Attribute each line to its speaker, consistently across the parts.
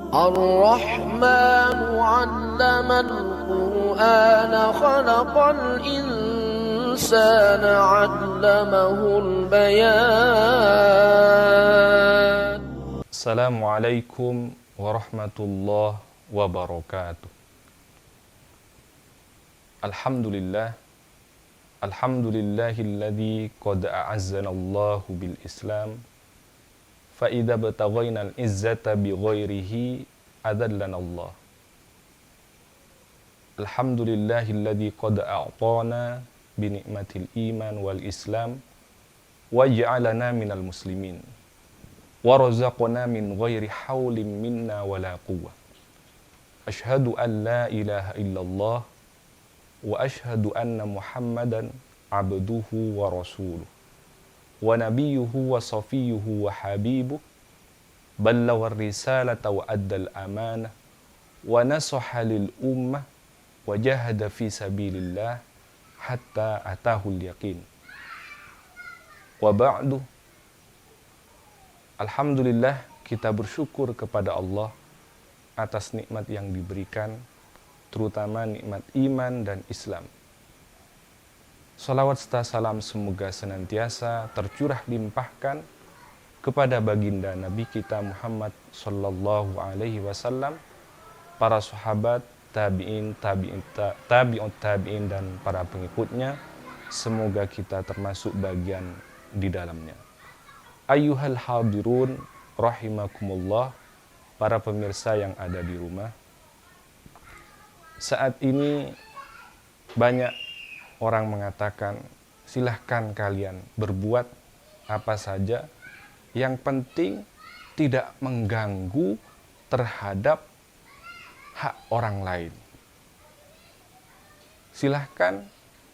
Speaker 1: الرحمن علم القرآن خلق الإنسان علمه البيان.
Speaker 2: Assalamualaikum warahmatullahi wabarakatuh. Alhamdulillahilladzi qad a'azzana Allahu bil Islam fa idza bataghaina al-izzata bi ghairihi adallana Allah. Alhamdulillahilladzi qad a'tana bi ni'matil iman wal Islam wa ja'alana minal muslimin wa razaqna min ghairi haulin minna wala quwwah. Asyhadu an la ilaha illallah wa asyhadu anna Muhammadan abduhu wa rasuluh wa nabiyyuhu wa safiyuhu wa habibuh ballagha ar-risalata wa addal amanah wa nasaha lil ummah wa jahada fi sabilillah hatta atahul yaqin. Wa ba'du. Alhamdulillah, kita bersyukur kepada Allah atas nikmat yang diberikan, terutama nikmat iman dan Islam. Salawat serta salam semoga senantiasa tercurah limpahkan kepada baginda Nabi kita Muhammad sallallahu alaihi wasallam, para sahabat, tabi'in, tabi'in dan para pengikutnya. Semoga kita termasuk bagian di dalamnya. Ayyuhal hadirun rahimakumullah, para pemirsa yang ada di rumah. Saat ini banyak orang mengatakan, silahkan kalian berbuat apa saja, yang penting tidak mengganggu terhadap hak orang lain. Silahkan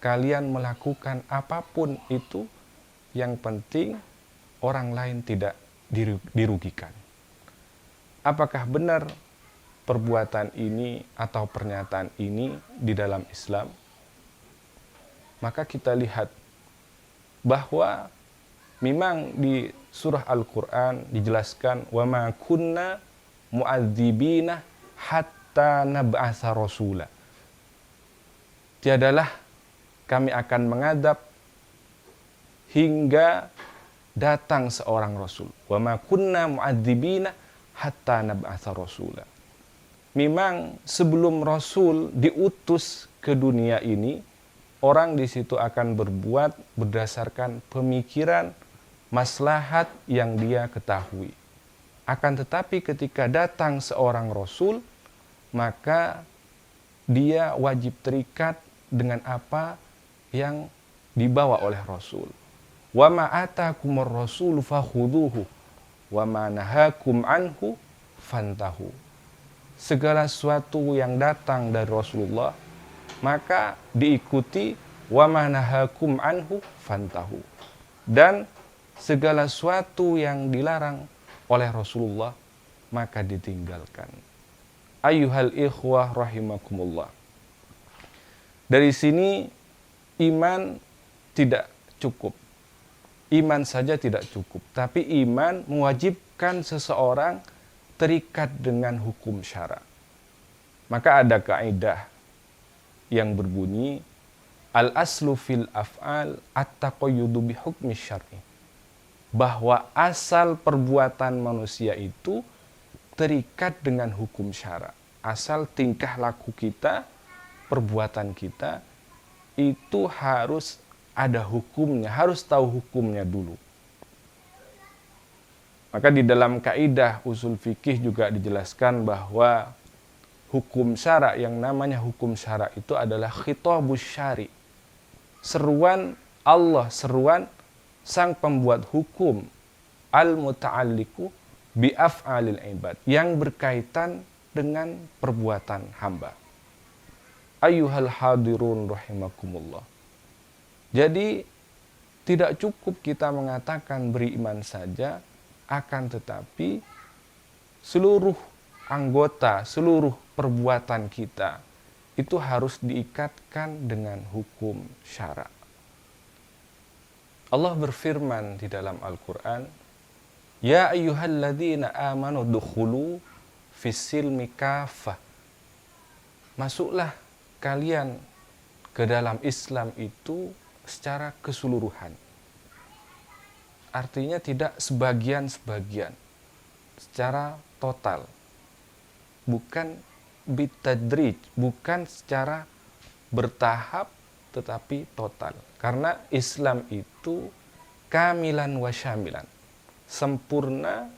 Speaker 2: kalian melakukan apapun itu, yang penting orang lain tidak dirugikan. Apakah benar perbuatan ini atau pernyataan ini di dalam Islam? Maka kita lihat bahwa memang di surah Al-Quran dijelaskan, wa ma kunna mu'adzibina hatta nab'atsa rasula. Tiadalah kami akan mengadab hingga datang seorang rasul. Wa ma kunna mu'adzibina hatta nab'atsa rasula. Memang sebelum rasul diutus ke dunia ini, orang di situ akan berbuat berdasarkan pemikiran maslahat yang dia ketahui. Akan tetapi ketika datang seorang rasul, maka dia wajib terikat dengan apa yang dibawa oleh rasul. Wa ma atakumur rasulu fakhudhuhu wa ma nahakum anhu fantahu. Segala sesuatu yang datang dari Rasulullah maka diikuti, wa ma nahakum anhu fantahu. Dan segala sesuatu yang dilarang oleh Rasulullah maka ditinggalkan. Ayyuhal ikhwah rahimakumullah. Dari sini iman tidak cukup. Iman saja tidak cukup, tapi iman mewajibkan seseorang terikat dengan hukum syara. Maka ada kaidah yang berbunyi, al-aslu fil af'al at-taqayyudu bi hukmi syar'i. Bahwa asal perbuatan manusia itu terikat dengan hukum syara. Asal tingkah laku kita, perbuatan kita itu harus ada hukumnya, harus tahu hukumnya dulu. Maka di dalam kaidah usul fikih juga dijelaskan bahwa hukum syara, yang namanya hukum syara itu adalah khitabus syari. Seruan Allah, seruan sang pembuat hukum, al-muta'alliqu bi af'alil ibad, yang berkaitan dengan perbuatan hamba. Ayyuhal hadirun rahimakumullah. Jadi tidak cukup kita mengatakan beriman saja, akan tetapi seluruh anggota, seluruh perbuatan kita itu harus diikatkan dengan hukum syara. Allah berfirman di dalam Al-Quran, Ya ayyuhalladzina amanu dukhulu fisilmi kafah. Masuklah kalian ke dalam Islam itu secara keseluruhan. Artinya tidak sebagian-sebagian, secara total. Bukan bitadrij, bukan secara bertahap, tetapi total. Karena Islam itu kamilan wa syamilan, sempurna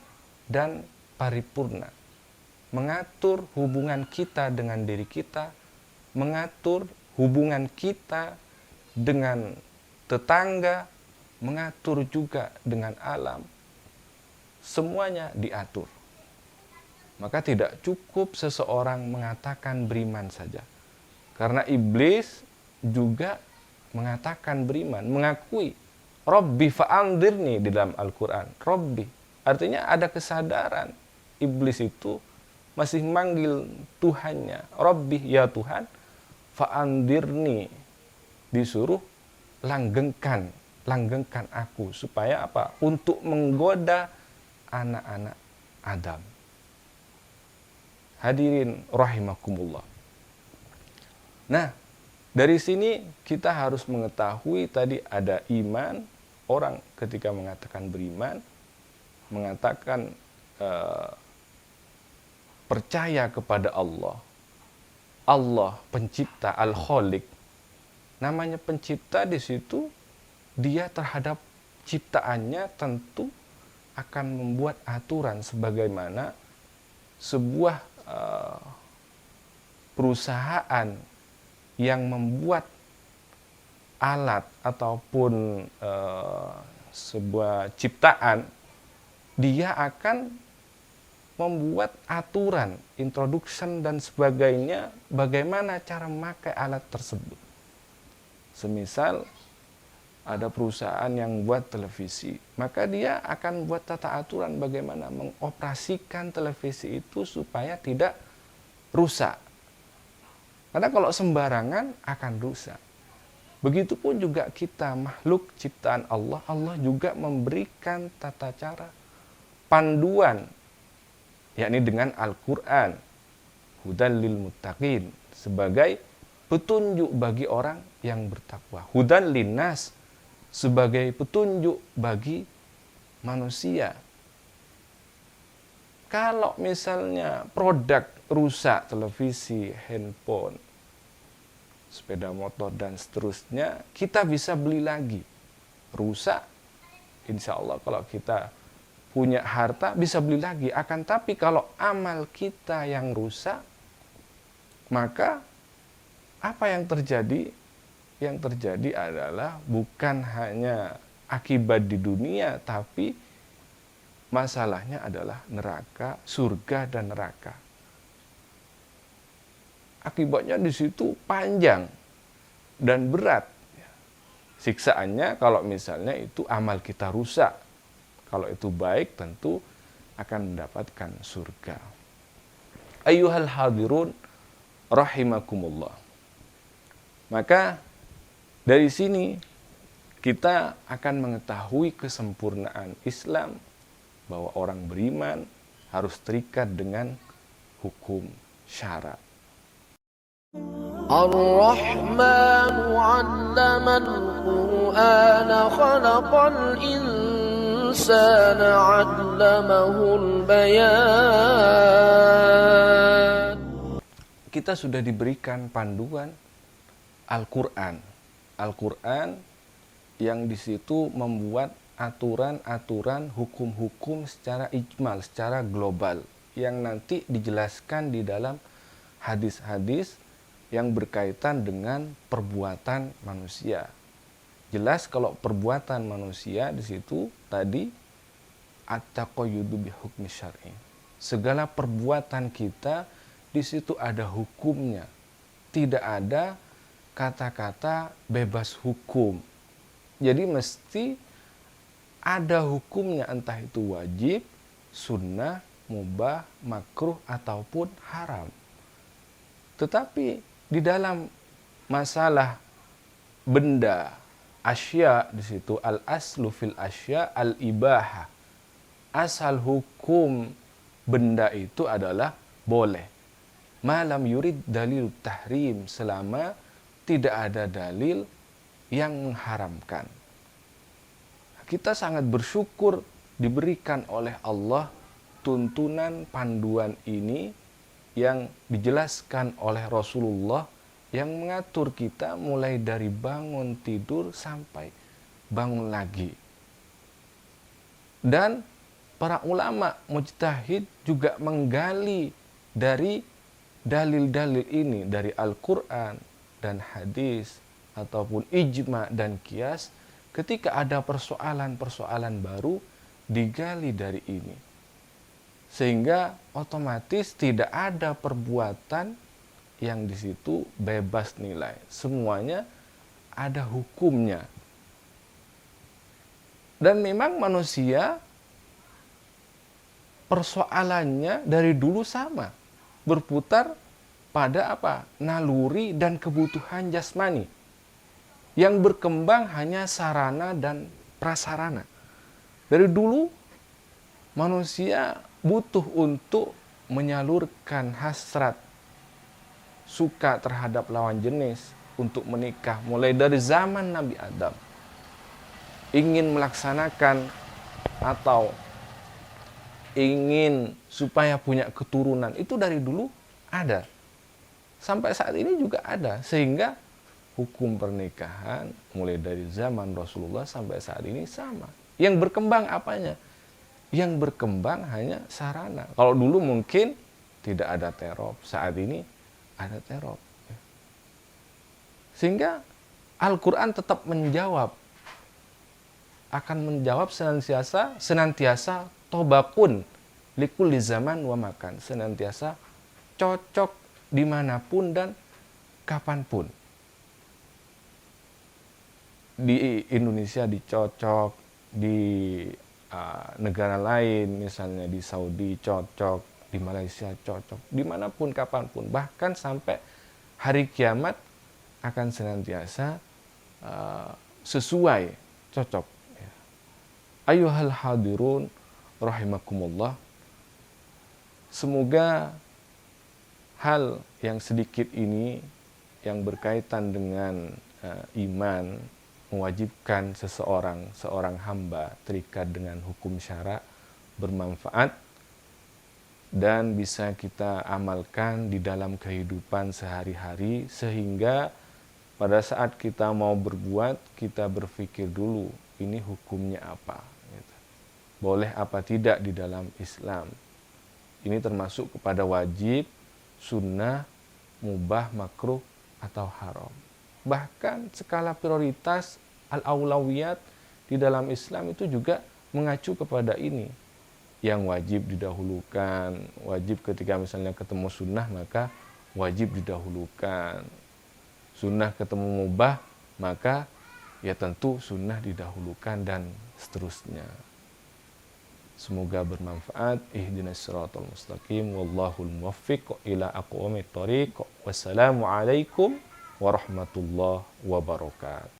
Speaker 2: dan paripurna. Mengatur hubungan kita dengan diri kita, mengatur hubungan kita dengan tetangga, mengatur juga dengan alam. Semuanya diatur. Maka tidak cukup seseorang mengatakan beriman saja. Karena iblis juga mengatakan beriman, mengakui Rabbi fa'andirni di dalam Al-Quran. Rabbi, artinya ada kesadaran. Iblis itu masih manggil Tuhannya. Rabbi, ya Tuhan, fa'andirni. Disuruh langgengkan aku. Supaya apa? Untuk menggoda anak-anak Adam. Hadirin rahimakumullah. Nah, dari sini kita harus mengetahui tadi ada iman. Orang ketika mengatakan beriman, mengatakan percaya kepada Allah. Allah pencipta, Al-Khaliq. Namanya pencipta di situ, dia terhadap ciptaannya tentu akan membuat aturan sebagaimana sebuah perusahaan yang membuat alat ataupun sebuah ciptaan, dia akan membuat aturan, introduction dan sebagainya, bagaimana cara memakai alat tersebut. Semisal ada perusahaan yang buat televisi, maka dia akan buat tata aturan bagaimana mengoperasikan televisi itu supaya tidak rusak. Karena kalau sembarangan akan rusak. Begitupun juga kita, makhluk ciptaan Allah, Allah juga memberikan tata cara, panduan, yakni dengan Al-Quran, hudan lil muttaqin, sebagai petunjuk bagi orang yang bertakwa. Hudan linnas, sebagai petunjuk bagi manusia. Kalau misalnya produk rusak, televisi, handphone, sepeda motor, dan seterusnya, kita bisa beli lagi. Rusak, insya Allah kalau kita punya harta, bisa beli lagi. Akan tapi kalau amal kita yang rusak, maka apa yang terjadi? Yang terjadi adalah bukan hanya akibat di dunia, tapi masalahnya adalah neraka, surga dan neraka. Akibatnya di situ panjang dan berat. Siksaannya kalau misalnya itu amal kita rusak. Kalau itu baik tentu akan mendapatkan surga. Ayyuhal hadirun rahimakumullah. Maka dari sini kita akan mengetahui kesempurnaan Islam, bahwa orang beriman harus terikat dengan hukum syara.
Speaker 1: Ar-Rahmanu 'allamal Qur'ana khalaqal insana 'allamahul bayan.
Speaker 2: Kita sudah diberikan panduan Al-Quran. Al-Quran yang di situ membuat aturan-aturan hukum-hukum secara ijmal, secara global, yang nanti dijelaskan di dalam hadis-hadis yang berkaitan dengan perbuatan manusia. Jelas kalau perbuatan manusia di situ tadi at-taqayyudu bi hukmi syar'i. Segala perbuatan kita di situ ada hukumnya. Tidak ada kata-kata bebas hukum. Jadi mesti ada hukumnya, entah itu wajib, sunnah, mubah, makruh, ataupun haram. Tetapi di dalam masalah benda, asya, di situ al-aslu fil asya al-ibahah. Asal hukum benda itu adalah boleh. Malam yurid dalil tahrim, selama tidak ada dalil yang mengharamkan. Kita sangat bersyukur diberikan oleh Allah tuntunan panduan ini yang dijelaskan oleh Rasulullah yang mengatur kita mulai dari bangun tidur sampai bangun lagi. Dan para ulama mujtahid juga menggali dari dalil-dalil ini dari Al-Quran dan hadis ataupun ijma dan qiyas. Ketika ada persoalan-persoalan baru digali dari ini, sehingga otomatis tidak ada perbuatan yang di situ bebas nilai, semuanya ada hukumnya. Dan memang manusia persoalannya dari dulu sama, berputar pada apa? Naluri dan kebutuhan jasmani. Yang berkembang hanya sarana dan prasarana. Dari dulu manusia butuh untuk menyalurkan hasrat suka terhadap lawan jenis untuk menikah mulai dari zaman Nabi Adam. Ingin melaksanakan atau ingin supaya punya keturunan itu dari dulu ada. Sampai saat ini juga ada, sehingga hukum pernikahan mulai dari zaman Rasulullah sampai saat ini sama. Yang berkembang apanya? Yang berkembang hanya sarana. Kalau dulu mungkin tidak ada teror, saat ini ada teror. Sehingga Al-Quran tetap menjawab, akan menjawab senantiasa tobakun likulli zaman wa makan, senantiasa cocok dimanapun dan kapanpun. Di Indonesia dicocok, di negara lain misalnya di Saudi cocok, di Malaysia cocok, dimanapun kapanpun, bahkan sampai hari kiamat akan senantiasa sesuai, cocok. Ayyuhal hadirun rahimakumullah, semoga hal yang sedikit ini yang berkaitan dengan iman, mewajibkan seorang hamba terikat dengan hukum syara bermanfaat dan bisa kita amalkan di dalam kehidupan sehari-hari, sehingga pada saat kita mau berbuat kita berpikir dulu ini hukumnya apa, gitu. Boleh apa tidak di dalam Islam. Ini termasuk kepada wajib, sunnah, mubah, makruh atau haram. Bahkan skala prioritas al-aulawiyat di dalam Islam itu juga mengacu kepada ini. Yang wajib didahulukan, wajib ketika misalnya ketemu sunnah maka wajib didahulukan. Sunnah ketemu mubah maka ya tentu sunnah didahulukan dan seterusnya. Semoga bermanfaat. Ihdinas siratal mustaqim wallahul muwaffiq ila aqwamit thoriq. Wassalamualaikum warahmatullahi wabarakatuh.